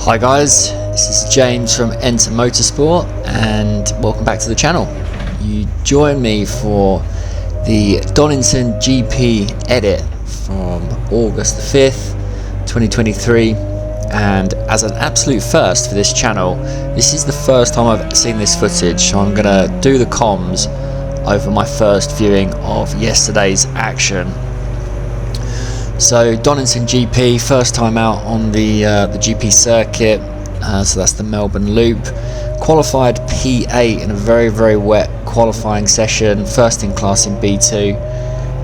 Hi guys, this is James from Enter Motorsport and welcome back to the channel. You join me for the Donington GP edit from August the 5th, 2023, and as an absolute first for this channel, this is the first time I've seen this footage, so I'm going to do the comms over my first viewing of yesterday's action. So Donington GP, first time out on the GP circuit, so that's the Melbourne Loop. Qualified P8 in a very wet qualifying session, first in class in B2,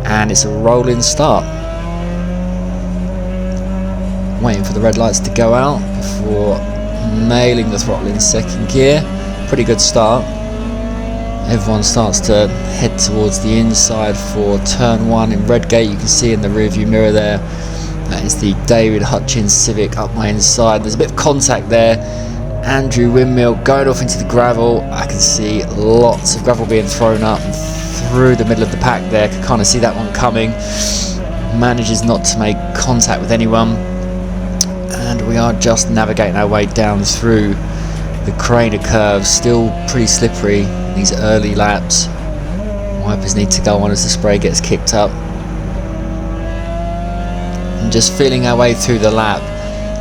and it's a rolling start. Waiting for the red lights to go out before nailing the throttle in second gear. Pretty good start. Everyone starts to head towards the inside for turn 1 in Redgate. You can see in the rearview mirror there, that is the David Hutchins Civic up my inside. There's a bit of contact there. Andrew Windmill going off into the gravel. I can see lots of gravel being thrown up through the middle of the pack there. Can kind of see that one coming. Manages not to make contact with anyone. And we are just navigating our way down through the Craner curves, still pretty slippery in these early laps. Wipers need to go on as the spray gets kicked up. And just feeling our way through the lap.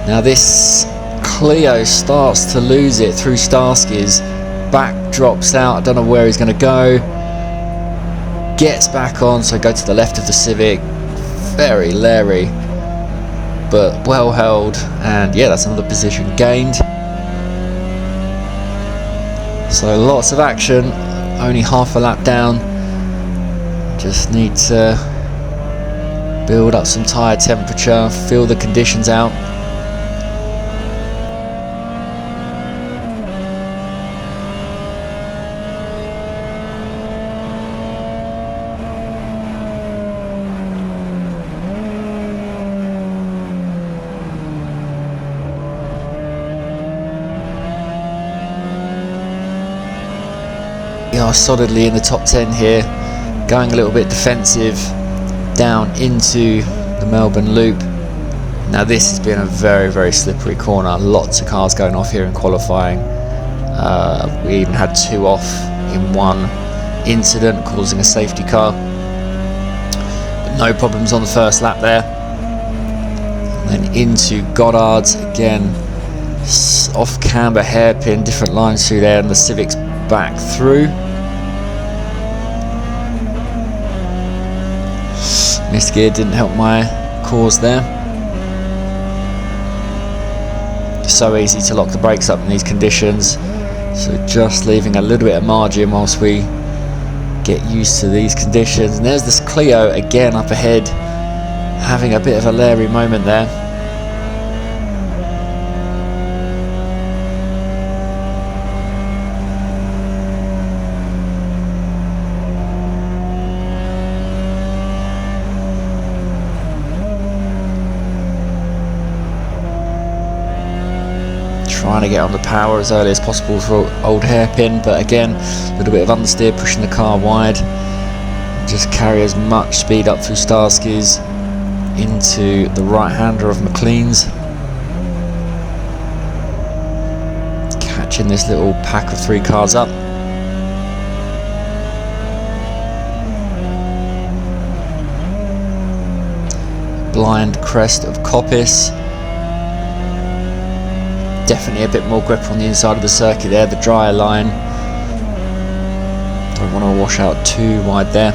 Now this Clio starts to lose it through Starski's. Back drops out, I don't know where he's going to go. Gets back on, so go to the left of the Civic. Very leery, but well held, and yeah, that's another position gained. So lots of action, only half a lap down. Just need to build up some tyre temperature, feel the conditions out. We are solidly in the top 10 here, going a little bit defensive down into the Melbourne Loop. Now this has been a very slippery corner, lots of cars going off here in qualifying. We even had 2 off in one incident, causing a safety car, but no problems on the first lap there. And then into Goddard's again, off camber hairpin, different lines through there, and the Civic's back through. Missed gear didn't help my cause there. So easy to lock the brakes up in these conditions, so just leaving a little bit of margin whilst we get used to these conditions. And there's this Clio again up ahead, having a bit of a leery moment there. Trying to get on the power as early as possible for old hairpin, but again, a little bit of understeer, pushing the car wide. Just carry as much speed up through Starski's into the right-hander of McLean's. Catching this little pack of 3 cars up. Blind crest of Coppice. Definitely a bit more grip on the inside of the circuit there, the drier line. Don't want to wash out too wide there.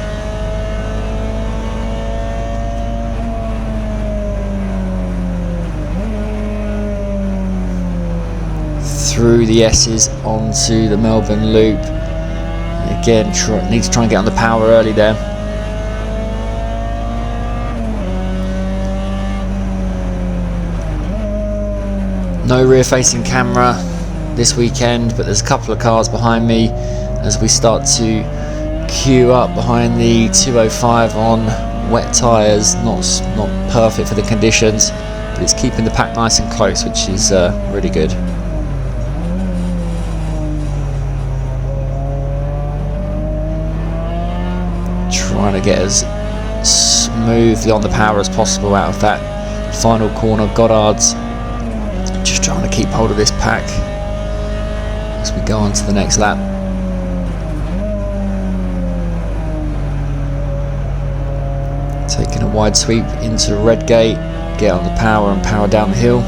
Through the S's onto the Melbourne Loop. Again, need to try and get on the power early there. No rear facing camera this weekend, but there's a couple of cars behind me as we start to queue up behind the 205 on wet tyres. Not perfect for the conditions, but it's keeping the pack nice and close, which is really good. Trying to get as smoothly on the power as possible out of that final corner. Goddard's just trying trying to keep hold of this pack as we go on to the next lap. Taking a wide sweep into Redgate, get on the power and power down the hill.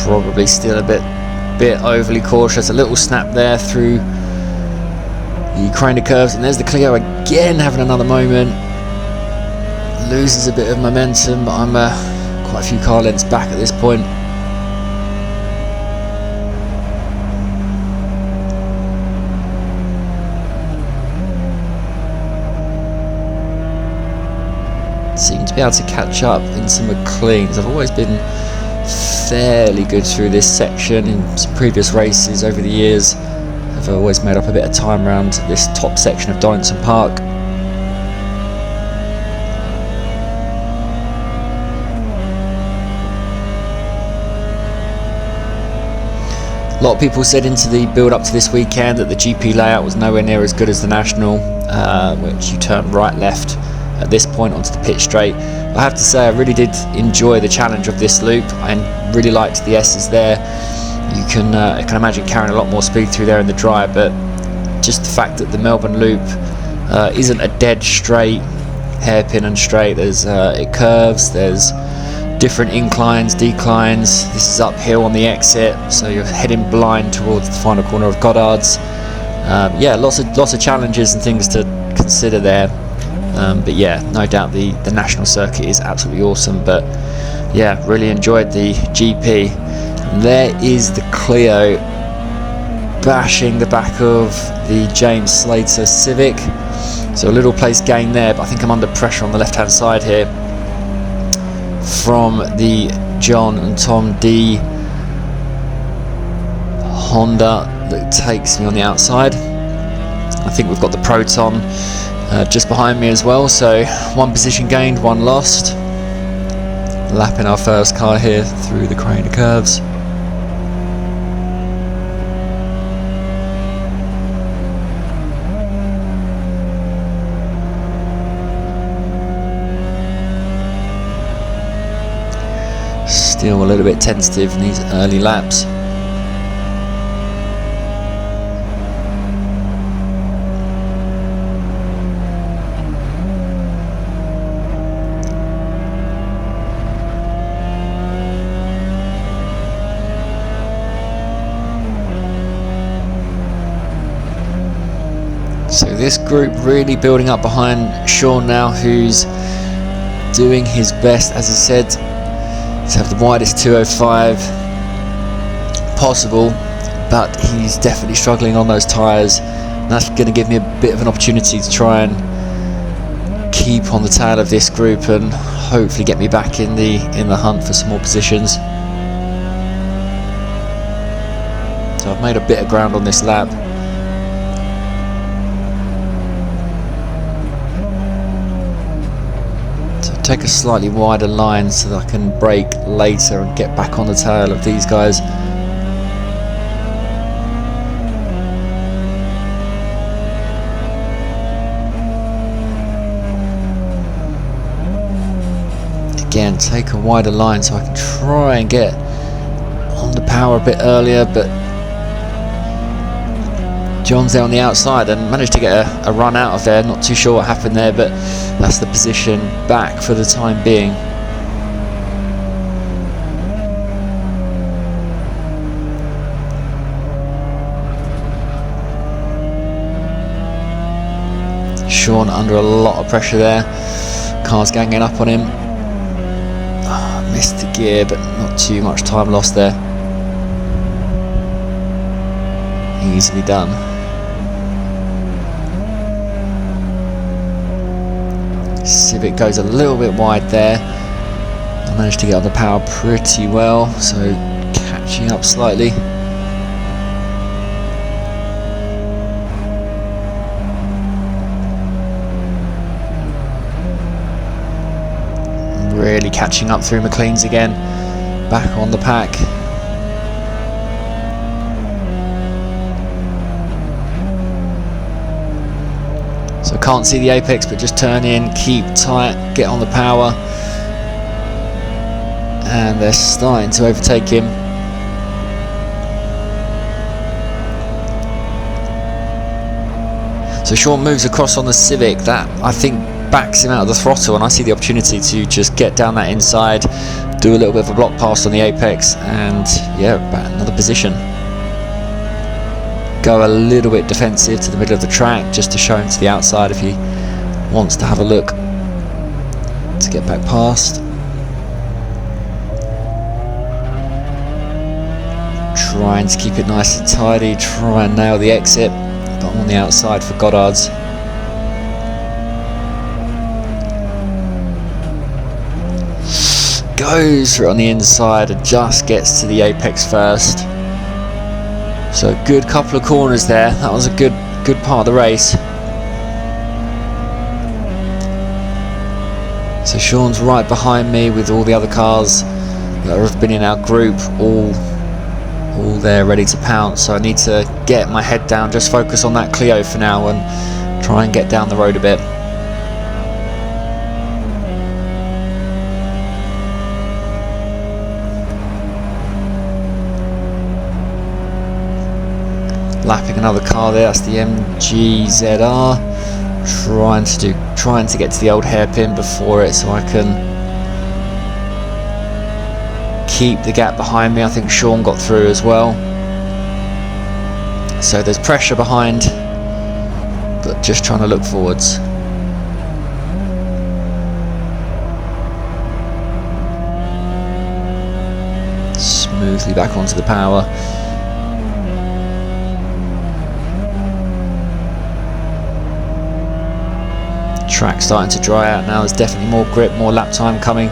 Probably still a bit overly cautious. A little snap there through the kind of curves, and there's the Clio again having another moment. Loses a bit of momentum, but I'm quite a few car lengths back at this point. Seem to be able to catch up in some McLeans. I've always been fairly good through this section in some previous races over the years. I've always made up a bit of time around this top section of Donington Park. A lot of people said into the build up to this weekend that the GP layout was nowhere near as good as the National, which you turn right left at this point onto the pit straight. I have to say I really did enjoy the challenge of this loop. I really liked the S's there. You can I can imagine carrying a lot more speed through there in the dry, but just the fact that the Melbourne Loop isn't a dead straight, hairpin and straight. There's it curves, there's different inclines, declines. This is uphill on the exit, so you're heading blind towards the final corner of Goddard's. Yeah, lots of challenges and things to consider there. But yeah, no doubt the national circuit is absolutely awesome. But yeah, really enjoyed the GP. And there is the Clio bashing the back of the James Slater Civic. So a little place gain there, but I think I'm under pressure on the left hand side here from the John and Tom D Honda that takes me on the outside. I think we've got the Proton just behind me as well, so one position gained, one lost. Lapping our first car here through the crane of curves. Still a little bit tentative in these early laps. So this group really building up behind Shaun now, who's doing his best, as I said, to have the widest 205 possible, but he's definitely struggling on those tyres. That's going to give me a bit of an opportunity to try and keep on the tail of this group and hopefully get me back in the hunt for some more positions. So I've made a bit of ground on this lap. Take a slightly wider line so that I can brake later and get back on the tail of these guys. Again, take a wider line so I can try and get on the power a bit earlier, but John's there on the outside and managed to get a run out of there. Not too sure what happened there, but that's the position back for the time being. Shaun under a lot of pressure there. Car's ganging up on him. Oh, missed the gear, but not too much time lost there. Easily done. Civic goes a little bit wide there. I managed to get on the power pretty well, so catching up slightly. Really catching up through McLean's again. Back on the pack. So can't see the apex, but just turn in, keep tight, get on the power. And they're starting to overtake him. So Shaun moves across on the Civic. That, I think, backs him out of the throttle, and I see the opportunity to just get down that inside, do a little bit of a block pass on the apex, and yeah, back another position. Go a little bit defensive to the middle of the track just to show him to the outside if he wants to have a look to get back past. Trying to keep it nice and tidy, try and nail the exit, but I'm on the outside for Goddard's. Goes for it on the inside and just gets to the apex first. So a good couple of corners there. That was a good part of the race. So Shaun's right behind me with all the other cars that have been in our group, all there ready to pounce. So I need to get my head down, just focus on that Clio for now and try and get down the road a bit. Lapping another car there, that's the MGZR. Trying to get to the old hairpin before it so I can keep the gap behind me. I think Shaun got through as well. So there's pressure behind, but just trying to look forwards. Smoothly back onto the power. Track starting to dry out now. There's definitely more grip, more lap time coming.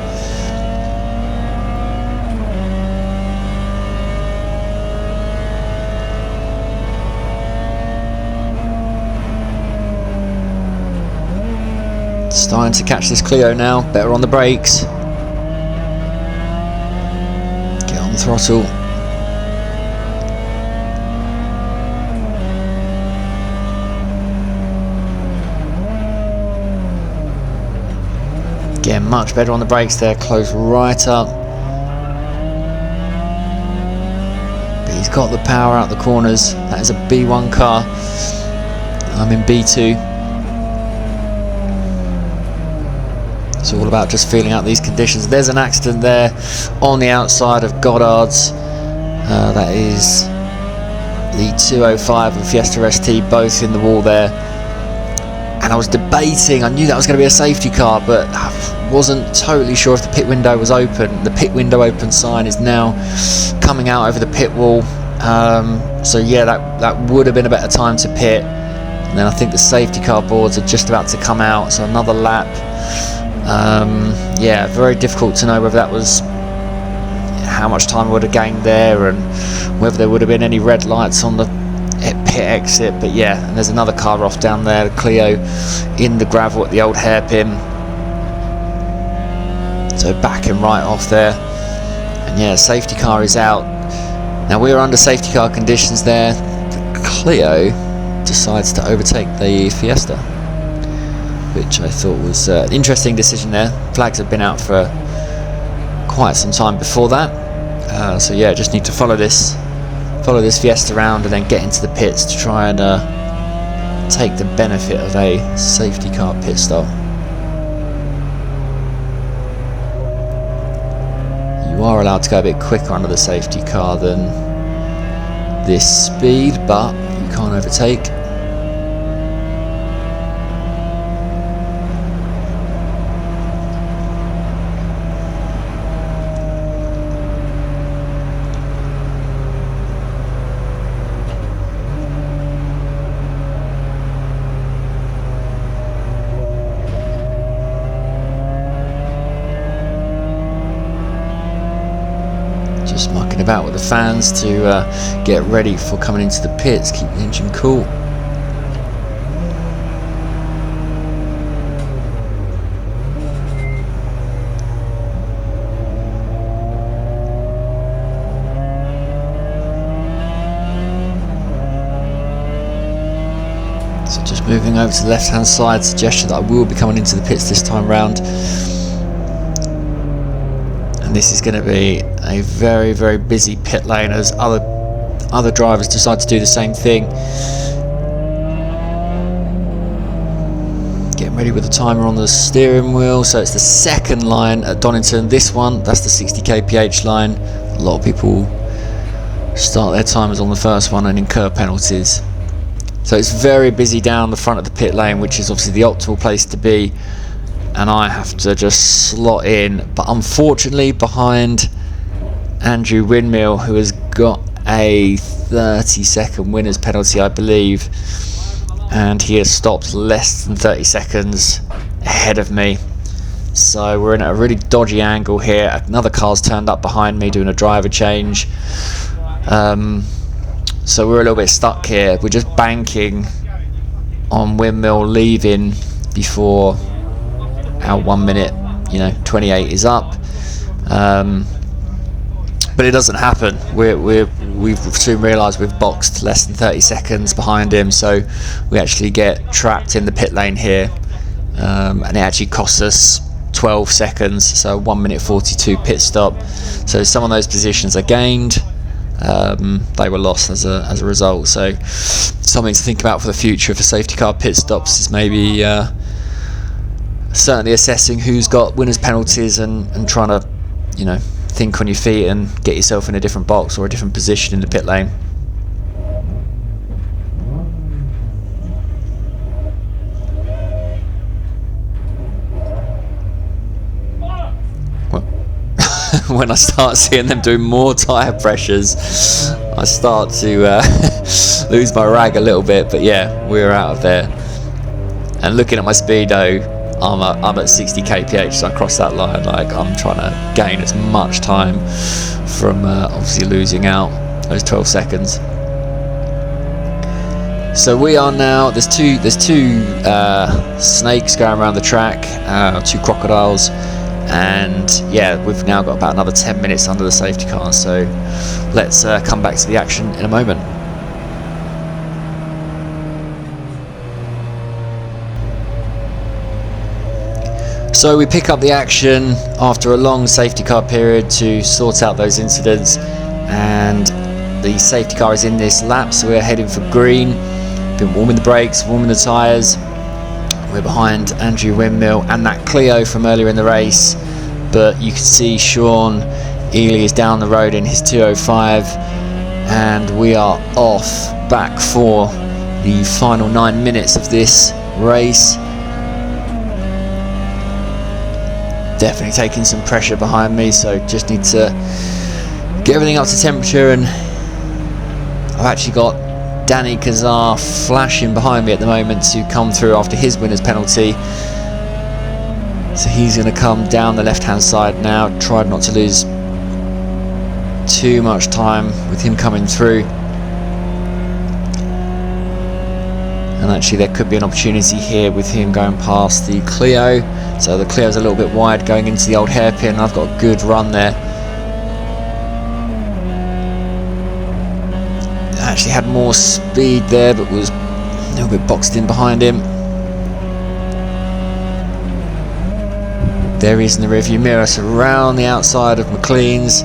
Starting to catch this Clio now. Better on the brakes. Get on the throttle. Getting much better on the brakes there, close right up. But he's got the power out the corners. That is a B1 car. I'm in B2. It's all about just feeling out these conditions. There's an accident there on the outside of Goddard's. That is the 205 and Fiesta ST, both in the wall there. And I was debating, I knew that was going to be a safety car, but I wasn't totally sure if the pit window was open. The pit window open sign is now coming out over the pit wall. So yeah, that would have been a better time to pit. And then I think the safety car boards are just about to come out, so another lap. Yeah, very difficult to know whether that was how much time I would have gained there and whether there would have been any red lights on the pit exit. But yeah, and there's another car off down there, the Clio in the gravel at the old hairpin. So backing right off there. And yeah, safety car is out. Now we're under safety car conditions there. The Clio decides to overtake the Fiesta, which I thought was an interesting decision there. Flags have been out for quite some time before that. So yeah, just need to follow this Fiesta around and then get into the pits to try and take the benefit of a safety car pit stop. You are allowed to go a bit quicker under the safety car than this speed, but you can't overtake. Just mucking about with the fans to get ready for coming into the pits, keep the engine cool. So just moving over to the left hand side, suggestion that I will be coming into the pits this time round. And this is going to be a very, very busy pit lane as other drivers decide to do the same thing. Getting ready with the timer on the steering wheel. So it's the second line at Donington. This one, that's the 60 kph line. A lot of people start their timers on the first one and incur penalties. So it's very busy down the front of the pit lane, which is obviously the optimal place to be, and I have to just slot in, but unfortunately behind Andrew Windmill, who has got a 30-second winner's penalty, I believe, and he has stopped less than 30 seconds ahead of me. So we're in a really dodgy angle here. Another car's turned up behind me doing a driver change. So we're a little bit stuck here. We're just banking on Windmill leaving before our 1 minute, 28 is up. But it doesn't happen. We've soon realised we've boxed less than 30 seconds behind him, so we actually get trapped in the pit lane here, and it actually costs us 12 seconds, so 1 minute 42 pit stop. So some of those positions are gained. They were lost as a result, so something to think about for the future for safety car pit stops is maybe certainly assessing who's got winners penalties and trying to think on your feet and get yourself in a different box or a different position in the pit lane. When I start seeing them doing more tyre pressures, I start to lose my rag a little bit, but yeah, we're out of there. And looking at my speedo, I'm at 60 kph, so I cross that line like I'm trying to gain as much time from obviously losing out those 12 seconds. So we are now, there's two snakes going around the track, 2 crocodiles. And yeah, we've now got about another 10 minutes under the safety car, so let's come back to the action in a moment. So we pick up the action after a long safety car period to sort out those incidents, and the safety car is in this lap, so we're heading for green. Been warming the brakes, warming the tyres. We're behind Andrew Windmill and that Clio from earlier in the race, but you can see Shaun Ely is down the road in his 205, and we are off back for the final 9 minutes of this race. Definitely taking some pressure behind me, so just need to get everything up to temperature, and I've actually got Danny Kazar flashing behind me at the moment to come through after his winner's penalty. So he's going to come down the left hand side now. Tried not to lose too much time with him coming through. And actually there could be an opportunity here with him going past the Clio. So the Clio's a little bit wide going into the old hairpin. I've got a good run there. Actually had more speed there, but was a little bit boxed in behind him. There he is in the rearview mirror, so around the outside of McLean's.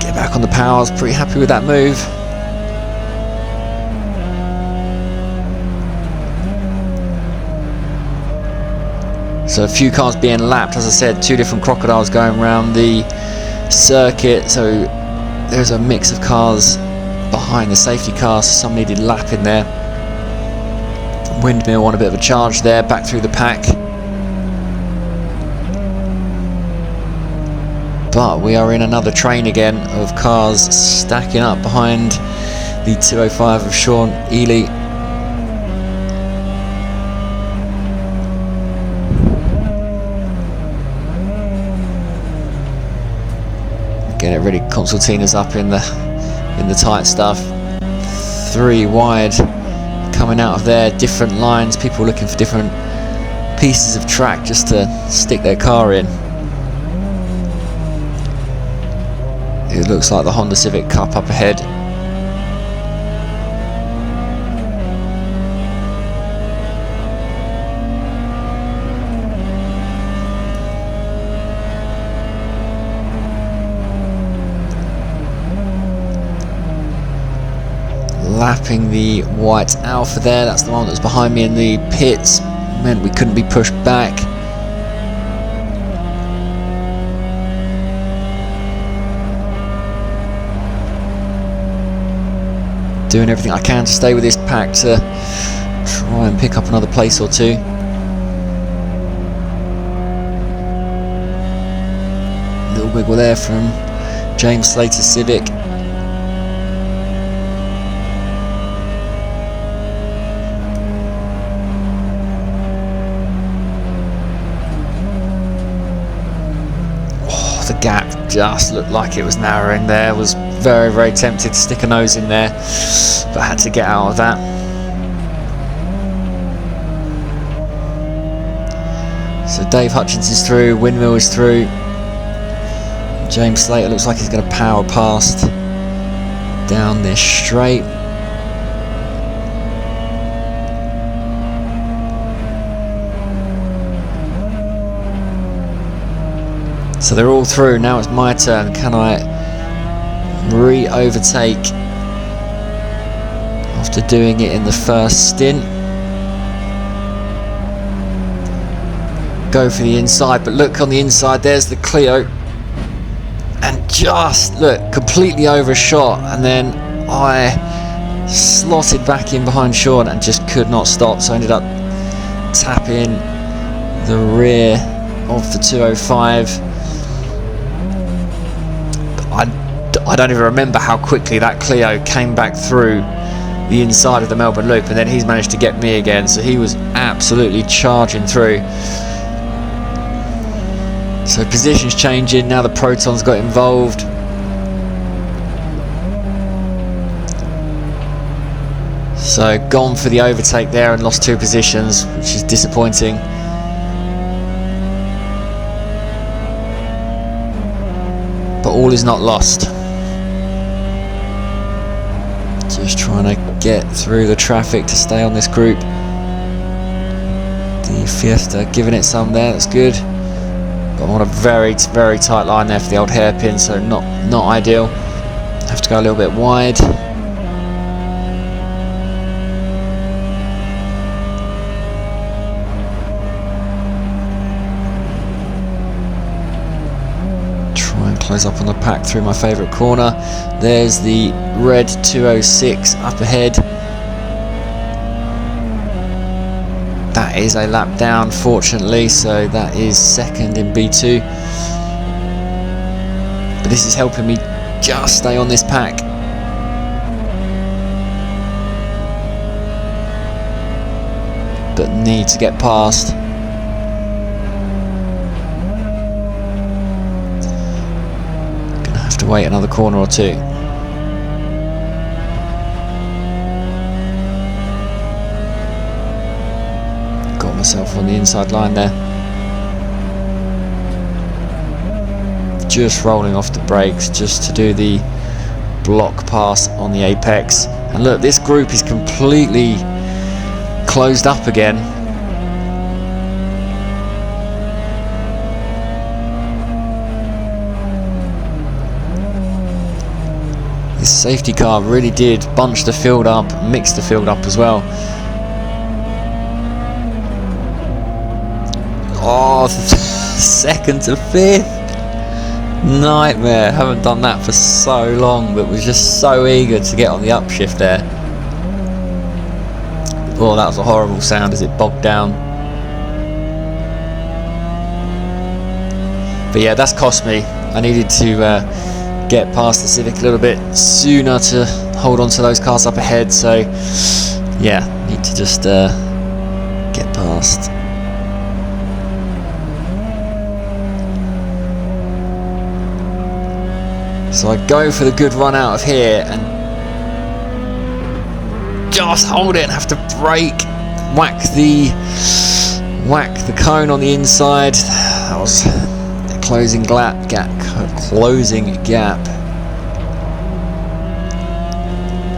Get back on the powers, pretty happy with that move. So a few cars being lapped, as I said, 2 different crocodiles going around the circuit, so there's a mix of cars behind the safety car, so some needed lapping there. Windmill on a bit of a charge there, back through the pack. But we are in another train again of cars stacking up behind the 205 of Shaun Ely. Getting it ready, Consultina's up in the tight stuff. 3 wide coming out of there, different lines, people looking for different pieces of track just to stick their car in. It looks like the Honda Civic Cup up ahead. tapping the white Alpha there. That's the one that was behind me in the pits. Meant we couldn't be pushed back. Doing everything I can to stay with this pack to try and pick up another place or two. Little wiggle there from James Slater's Civic. Oh, the gap just looked like it was narrowing there. Was very, very tempted to stick a nose in there, but had to get out of that. So Dave Hutchinson's through, Windmill is through. James Slater looks like he's going to power past down this straight. So they're all through. Now it's my turn. Can I re-overtake after doing it in the first stint? Go for the inside, but look on the inside, there's the Clio, and just look, completely overshot, and then I slotted back in behind Shaun and just could not stop, so I ended up tapping the rear of the 205. I don't even remember how quickly that Clio came back through the inside of the Melbourne Loop, and then he's managed to get me again, so he was absolutely charging through. So positions changing, now the Proton's got involved. So gone for the overtake there and lost 2 positions, which is disappointing. But all is not lost. Just trying to get through the traffic to stay on this group. The Fiesta giving it some there, that's good. But I'm on a very, very tight line there for the old hairpin, so not ideal. Have to go a little bit wide. Close up on the pack through my favourite corner. There's the red 206 up ahead. That is a lap down, fortunately, so that is second in B2. But this is helping me just stay on this pack. But need to get past. To wait another corner or two. Got myself on the inside line there. Just rolling off the brakes just to do the block pass on the apex. And look, this group is completely closed up again. This safety car really did bunch the field up, mix the field up as well. Oh, second to 5th. Nightmare. Haven't done that for so long, but was just so eager to get on the upshift there. Oh, that was a horrible sound as it bogged down. But yeah, that's cost me. I needed to get past the Civic a little bit sooner to hold on to those cars up ahead, so yeah, need to just get past. So I go for the good run out of here and just hold it and have to brake, whack the cone on the inside. That was closing gap.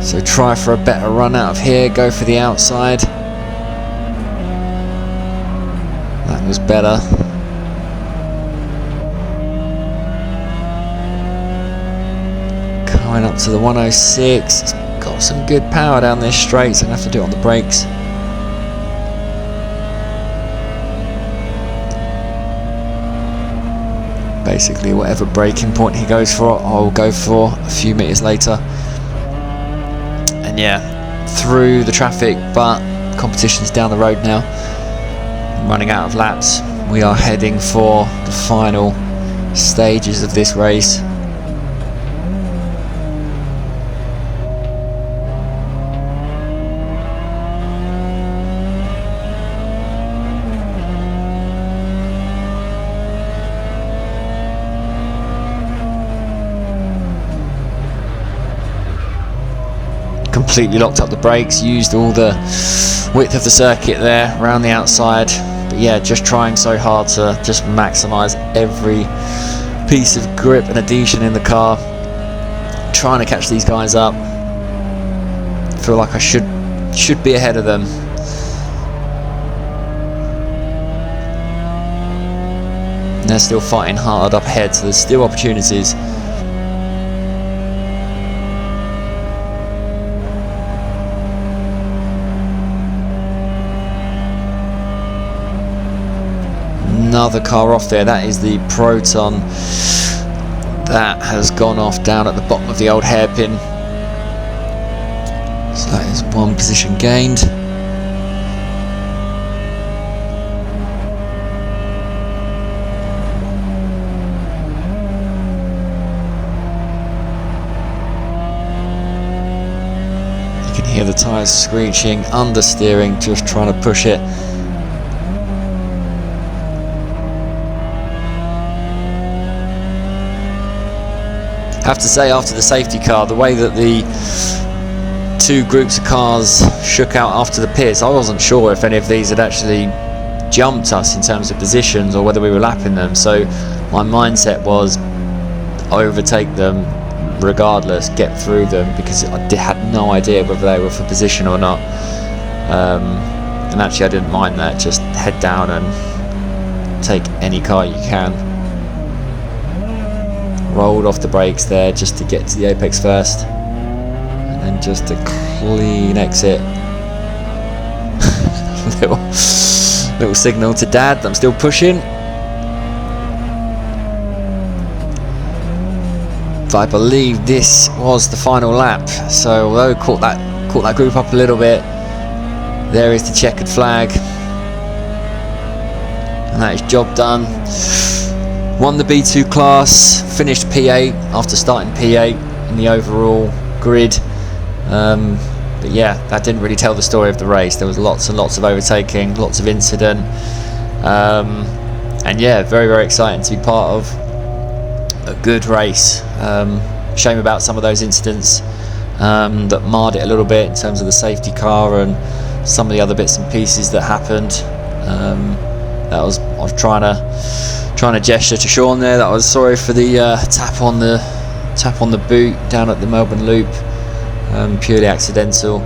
So try for a better run out of here, go for the outside. That was better. Coming up to the 106, got some good power down this straight, so I'm going to have to do it on the brakes. Basically whatever braking point he goes for, I'll go for a few meters later. And yeah, through the traffic, but competition's down the road now. I'm running out of laps. We are heading for the final stages of this race. Completely locked up the brakes, used all the width of the circuit there around the outside, but yeah, just trying so hard to just maximize every piece of grip and adhesion in the car, trying to catch these guys up. Feel like I should be ahead of them. And they're still fighting hard up ahead, so there's still opportunities. Another car off there. That is the Proton that has gone off down at the bottom of the old hairpin. So that is one position gained. You can hear the tyres screeching, understeering, just trying to push it. I have to say, after the safety car, the way that the two groups of cars shook out after the pits, I wasn't sure if any of these had actually jumped us in terms of positions or whether we were lapping them. So my mindset was overtake them regardless, get through them, because I had no idea whether they were for position or not. And actually I didn't mind that, just head down and take any car you can. Rolled off the brakes there just to get to the apex first, and then just a clean exit. little signal to Dad that I'm still pushing. But I believe this was the final lap, so although caught that group up a little bit, there is the checkered flag, and that is job done. Won the B2 class, finished P8 after starting P8 in the overall grid. But yeah, that didn't really tell the story of the race. There was lots and lots of overtaking, lots of incident. And yeah, very, very exciting to be part of a good race. Shame about some of those incidents that marred it a little bit in terms of the safety car and some of the other bits and pieces that happened. I was trying to gesture to Shaun there that I was sorry for the tap on the boot down at the Melbourne Loop, purely accidental.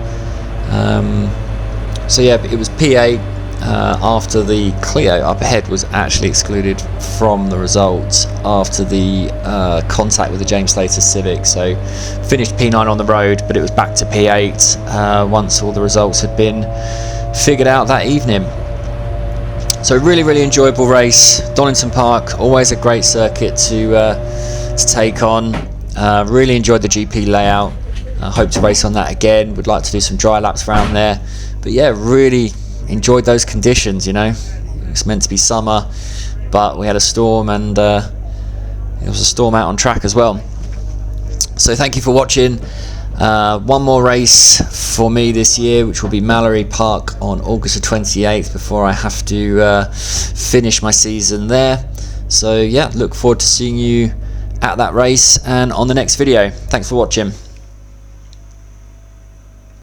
So yeah, but it was P8 after the Clio up ahead was actually excluded from the results after the contact with the James Slater Civic. So finished P9 on the road, but it was back to P8 once all the results had been figured out that evening. So really, really enjoyable race. Donington Park, always a great circuit to take on. Really enjoyed the GP layout. Hope to race on that again. Would like to do some dry laps around there. But yeah, really enjoyed those conditions, you know. It's meant to be summer, but we had a storm, and it was a storm out on track as well. So thank you for watching. One more race for me this year, which will be Mallory Park on August the 28th before I have to finish my season there. So yeah, look forward to seeing you at that race and on the next video. Thanks for watching.